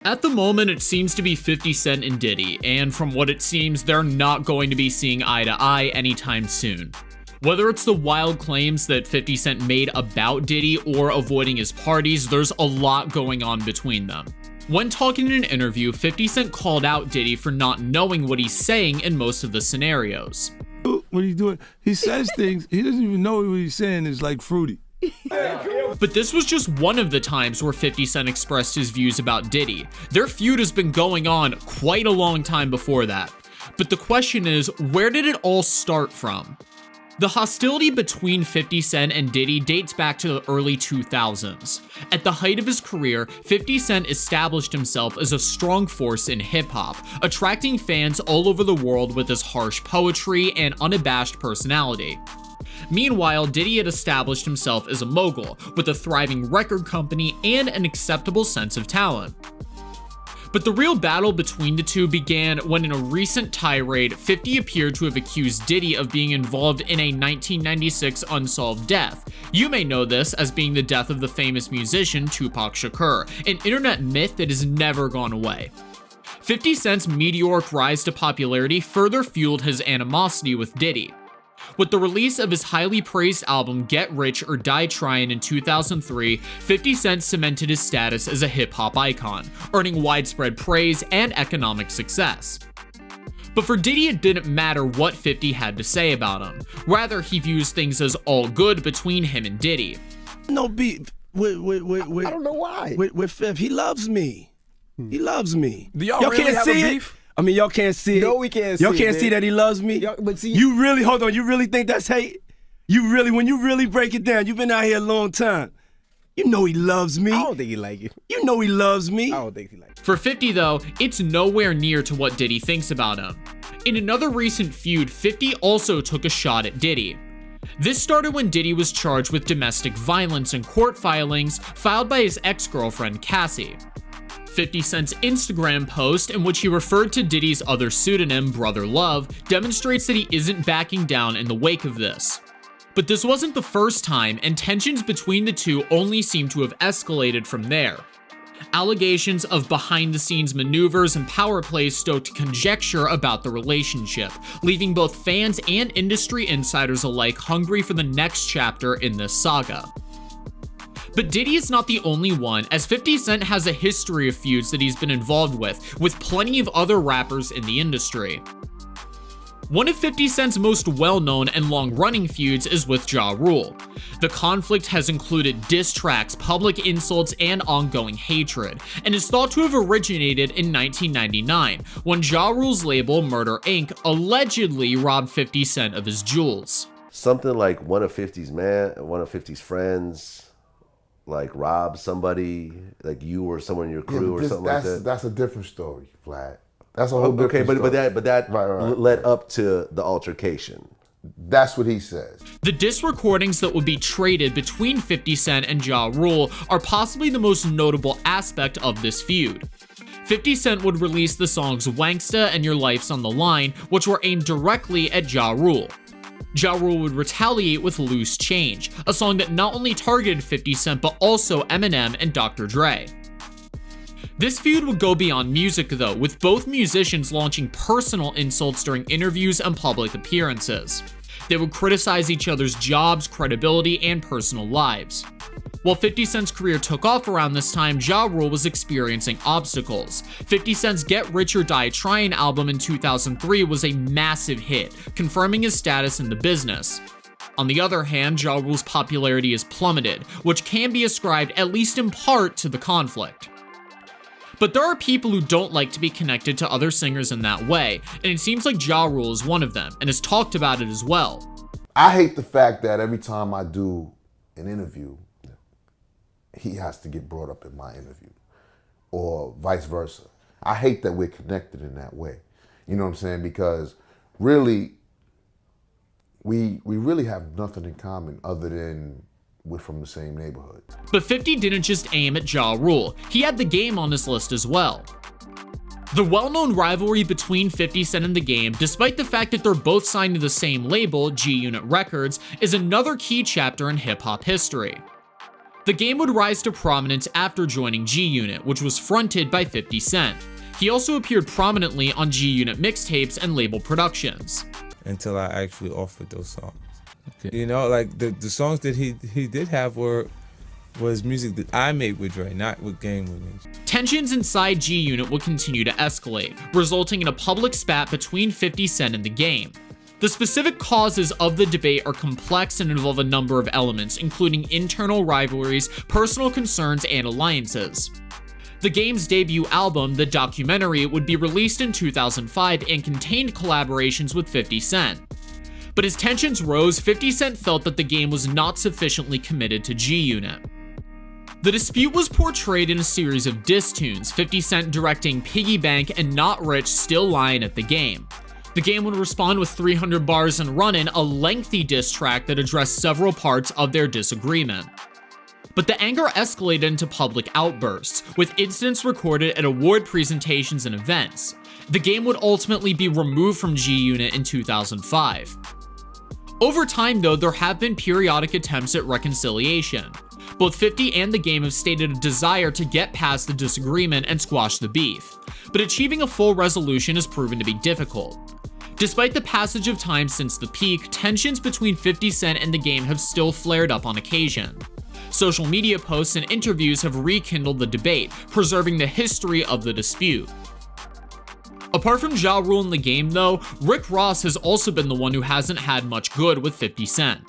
At the moment, it seems to be 50 Cent and Diddy, and from what it seems, they're not going to be seeing eye to eye anytime soon. Whether it's the wild claims that 50 Cent made about Diddy or avoiding his parties, there's a lot going on between them. When talking in an interview, 50 Cent called out Diddy for not knowing what he's saying in most of the scenarios. What he's doing, he says things, he doesn't even know what he's saying is like fruity. But this was just one of the times where 50 Cent expressed his views about Diddy. Their feud has been going on quite a long time before that. But the question is, where did it all start from? The hostility between 50 Cent and Diddy dates back to the early 2000s. At the height of his career, 50 Cent established himself as a strong force in hip-hop, attracting fans all over the world with his harsh poetry and unabashed personality. Meanwhile, Diddy had established himself as a mogul, with a thriving record company and an acceptable sense of talent. But the real battle between the two began when, in a recent tirade, 50 appeared to have accused Diddy of being involved in a 1996 unsolved death. You may know this as being the death of the famous musician Tupac Shakur, an internet myth that has never gone away. 50 Cent's meteoric rise to popularity further fueled his animosity with Diddy. With the release of his highly praised album Get Rich or Die Tryin' in 2003, 50 Cent cemented his status as a hip-hop icon, earning widespread praise and economic success. But for Diddy, it didn't matter what 50 had to say about him. Rather, he views things as all good between him and Diddy. No beef with I don't know why. With Fifth. He loves me. He loves me. Do y'all really can't have see a it? beef? I mean, y'all can't see it. No, we can't see Y'all it, can't man. see that he loves me? But see, You really, hold on, you really think that's hate? You really, when you really break it down, you've been out here a long time. You know he loves me. I don't think he like you. You know he loves me. I don't think he like you. For 50 though, it's nowhere near to what Diddy thinks about him. In another recent feud, 50 also took a shot at Diddy. This started when Diddy was charged with domestic violence in court filings filed by his ex-girlfriend Cassie. 50 Cent's Instagram post, in which he referred to Diddy's other pseudonym, Brother Love, demonstrates that he isn't backing down in the wake of this. But this wasn't the first time, and tensions between the two only seem to have escalated from there. Allegations of behind-the-scenes maneuvers and power plays stoked conjecture about the relationship, leaving both fans and industry insiders alike hungry for the next chapter in this saga. But Diddy is not the only one, as 50 Cent has a history of feuds that he's been involved with plenty of other rappers in the industry. One of 50 Cent's most well-known and long-running feuds is with Ja Rule. The conflict has included diss tracks, public insults, and ongoing hatred, and is thought to have originated in 1999, when Ja Rule's label, Murder Inc., allegedly robbed 50 Cent of his jewels. Something like one of 50's friends, like rob somebody, like you or someone in your crew or something like that. That's a different story, Vlad. That's a whole different okay, story. but that Right. led up to the altercation. That's what he says. The diss recordings that would be traded between 50 Cent and Ja Rule are possibly the most notable aspect of this feud. 50 Cent would release the songs Wanksta and Your Life's on the Line, which were aimed directly at Ja Rule. Ja Rule would retaliate with Loose Change, a song that not only targeted 50 Cent but also Eminem and Dr. Dre. This feud would go beyond music though, with both musicians launching personal insults during interviews and public appearances. They would criticize each other's jobs, credibility, and personal lives. While 50 Cent's career took off around this time, Ja Rule was experiencing obstacles. 50 Cent's Get Rich or Die Tryin' album in 2003 was a massive hit, confirming his status in the business. On the other hand, Ja Rule's popularity has plummeted, which can be ascribed at least in part to the conflict. But there are people who don't like to be connected to other singers in that way, and it seems like Ja Rule is one of them, and has talked about it as well. I hate the fact that every time I do an interview, he has to get brought up in my interview, or vice versa. I hate that we're connected in that way. You know what I'm saying? Because really, we really have nothing in common other than we're from the same neighborhood. But 50 didn't just aim at Ja Rule, he had The Game on his list as well. The well-known rivalry between 50 Cent and The Game, despite the fact that they're both signed to the same label, G Unit Records, is another key chapter in hip-hop history. The game would rise to prominence after joining G-Unit, which was fronted by 50 Cent. He also appeared prominently on G-Unit mixtapes and label productions. Until I actually offered those songs. Okay. You know, like the songs that he did have was music that I made with Dre, not what Game would make. Tensions inside G-Unit would continue to escalate, resulting in a public spat between 50 Cent and the Game. The specific causes of the debate are complex and involve a number of elements, including internal rivalries, personal concerns, and alliances. The Game's debut album, The Documentary, would be released in 2005 and contained collaborations with 50 Cent. But as tensions rose, 50 Cent felt that the Game was not sufficiently committed to G-Unit. The dispute was portrayed in a series of diss tunes, 50 Cent directing Piggy Bank and Not Rich Still Lying at the Game. The Game would respond with 300 Bars and Runnin', a lengthy diss track that addressed several parts of their disagreement. But the anger escalated into public outbursts, with incidents recorded at award presentations and events. The Game would ultimately be removed from G-Unit in 2005. Over time, though, there have been periodic attempts at reconciliation. Both 50 and the Game have stated a desire to get past the disagreement and squash the beef, but achieving a full resolution has proven to be difficult. Despite the passage of time since the peak, tensions between 50 Cent and the Game have still flared up on occasion. Social media posts and interviews have rekindled the debate, preserving the history of the dispute. Apart from Ja Rule and the Game, though, Rick Ross has also been the one who hasn't had much good with 50 Cent.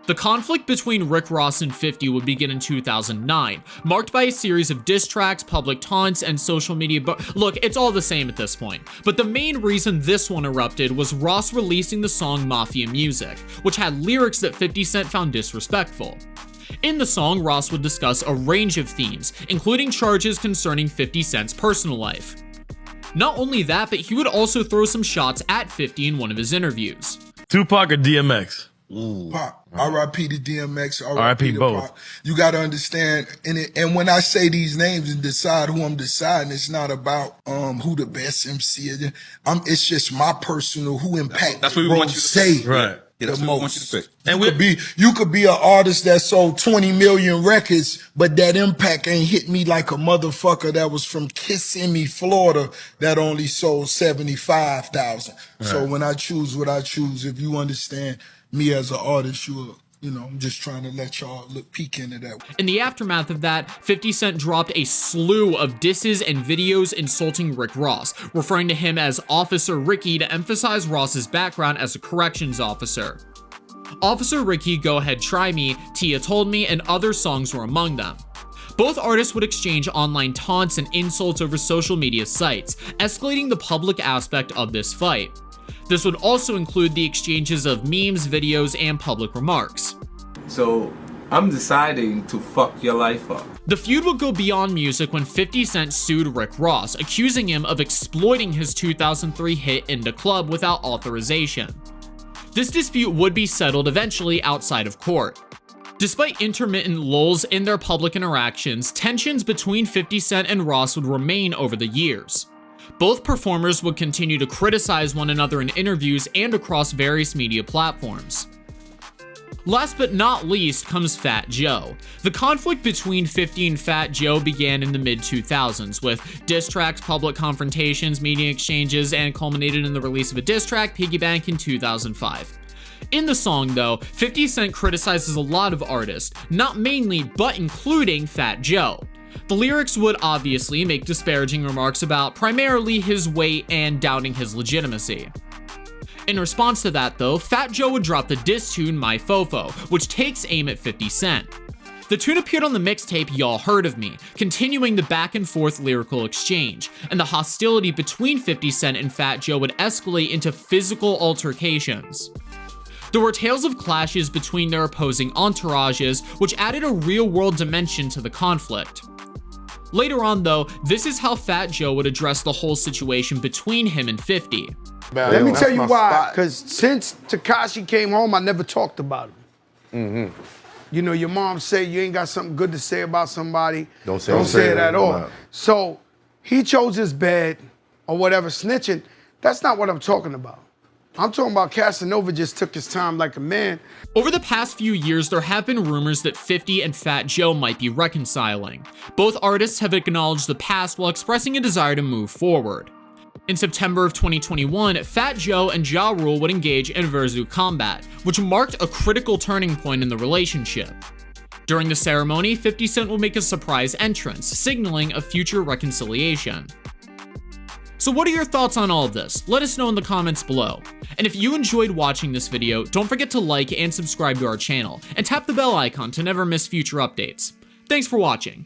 The conflict between Rick Ross and 50 would begin in 2009, marked by a series of diss tracks, public taunts, and social media look, it's all the same at this point. But the main reason this one erupted was Ross releasing the song Mafia Music, which had lyrics that 50 Cent found disrespectful. In the song, Ross would discuss a range of themes, including charges concerning 50 Cent's personal life. Not only that, but he would also throw some shots at 50 in one of his interviews. Tupac or DMX? Pop. R.I.P. to DMX. R.I.P. to both. Pop. You got to understand, and when I say these names and decide who I'm deciding, it's not about who the best MC is. It's just my personal who impact. That's what we want you to say. Right. Yeah, that's the what we want most. you to pick. And you could be an artist that sold 20 million records, but that impact ain't hit me like a motherfucker that was from Kissimmee, Florida, that only sold 75,000. Right. So when I choose what I choose, if you understand me as an artist, I'm just trying to let y'all peek into that. In the aftermath of that, 50 Cent dropped a slew of disses and videos insulting Rick Ross, referring to him as Officer Ricky to emphasize Ross's background as a corrections officer. Officer Ricky, Go Ahead Try Me, Tia Told Me, and other songs were among them. Both artists would exchange online taunts and insults over social media sites, escalating the public aspect of this fight. This would also include the exchanges of memes, videos, and public remarks. So, I'm deciding to fuck your life up. The feud would go beyond music when 50 Cent sued Rick Ross, accusing him of exploiting his 2003 hit In Da Club without authorization. This dispute would be settled eventually outside of court. Despite intermittent lulls in their public interactions, tensions between 50 Cent and Ross would remain over the years. Both performers would continue to criticize one another in interviews and across various media platforms. Last but not least comes Fat Joe. The conflict between 50 and Fat Joe began in the mid-2000s, with diss tracks, public confrontations, media exchanges, and culminated in the release of a diss track, Piggy Bank, in 2005. In the song, though, 50 Cent criticizes a lot of artists, not mainly, but including Fat Joe. The lyrics would obviously make disparaging remarks about primarily his weight and doubting his legitimacy. In response to that, though, Fat Joe would drop the diss tune My Fofo, which takes aim at 50 Cent. The tune appeared on the mixtape Y'all Heard of Me, continuing the back and forth lyrical exchange, and the hostility between 50 Cent and Fat Joe would escalate into physical altercations. There were tales of clashes between their opposing entourages, which added a real-world dimension to the conflict. Later on, though, this is how Fat Joe would address the whole situation between him and 50. Let me tell you why, because since Tekashi came home, I never talked about him. You know, your mom say you ain't got something good to say about somebody, don't say it at all. No. So he chose his bed or whatever, snitching. That's not what I'm talking about. I'm talking about Casanova just took his time like a man. Over the past few years, there have been rumors that 50 and Fat Joe might be reconciling. Both artists have acknowledged the past while expressing a desire to move forward. In September of 2021, Fat Joe and Ja Rule would engage in Verzu combat, which marked a critical turning point in the relationship. During the ceremony, 50 Cent will make a surprise entrance, signaling a future reconciliation. So what are your thoughts on all of this? Let us know in the comments below. And if you enjoyed watching this video, don't forget to like and subscribe to our channel, and tap the bell icon to never miss future updates. Thanks for watching.